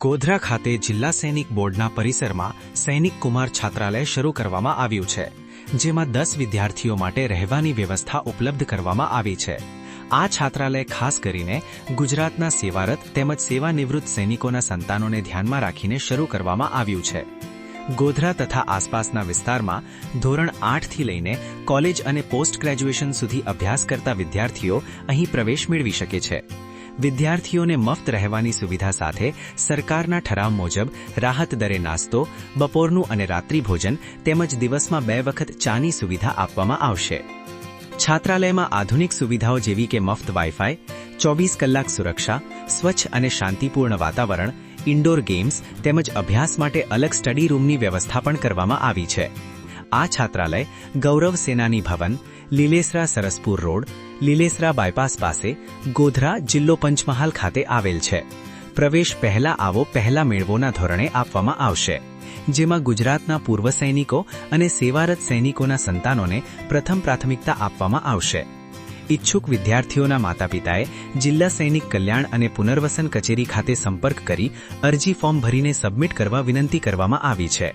ગોધરા ખાતે જિલ્લા સૈનિક બોર્ડના પરિસરમાં સૈનિક કુમાર છાત્રાલય શરૂ કરવામાં આવ્યું છે, જેમાં 10 વિદ્યાર્થીઓ માટે રહેવાની વ્યવસ્થા ઉપલબ્ધ કરવામાં આવી છે. આ છાત્રાલય ખાસ કરીને ગુજરાતના સેવારત તેમજ સેવાનિવૃત્ત સૈનિકોના સંતાનોને ધ્યાનમાં રાખીને શરૂ કરવામાં આવ્યું છે. ગોધરા તથા આસપાસના વિસ્તારમાં ધોરણ 8 થી લઈને કોલેજ અને પોસ્ટ ગ્રેજ્યુએશન સુધી અભ્યાસ કરતા વિદ્યાર્થીઓ અહીં પ્રવેશ મેળવી શકે છે. વિદ્યાર્થીઓને મફત રહેવાની સુવિધા સાથે સરકારના ઠરાવ મુજબ રાહત દરે નાસ્તો, બપોરનું અને રાત્રિ ભોજન તેમજ દિવસમાં 2 વખત ચાની સુવિધા આપવામાં આવશે. છાત્રાલયમાં આધુનિક સુવિધાઓ જેવી કે મફત વાઈફાઈ, 24 કલાક સુરક્ષા, સ્વચ્છ અને શાંતિપૂર્ણ વાતાવરણ, ઇન્ડોર ગેમ્સ તેમજ અભ્યાસ માટે અલગ સ્ટડી રૂમની વ્યવસ્થા પણ કરવામાં આવી છે. આ છાત્રાલય ગૌરવ સેનાની ભવન, લીલેસરા સરસપુર રોડ, લીલેસરા બાયપાસ પાસે, ગોધરા, જિલ્લો પંચમહાલ ખાતે આવેલ છે. પ્રવેશ પહેલા આવો પહેલા મેળવોના ધોરણે આપવામાં આવશે, જેમાં ગુજરાતના પૂર્વ સૈનિકો અને સેવારત સૈનિકોના સંતાનોને પ્રથમ પ્રાથમિકતા આપવામાં આવશે. ઇચ્છુક વિદ્યાર્થીઓના માતાપિતાએ જિલ્લા સૈનિક કલ્યાણ અને પુનર્વસન કચેરી ખાતે સંપર્ક કરી અરજી ફોર્મ ભરીને સબમિટ કરવા વિનંતી કરવામાં આવી છે.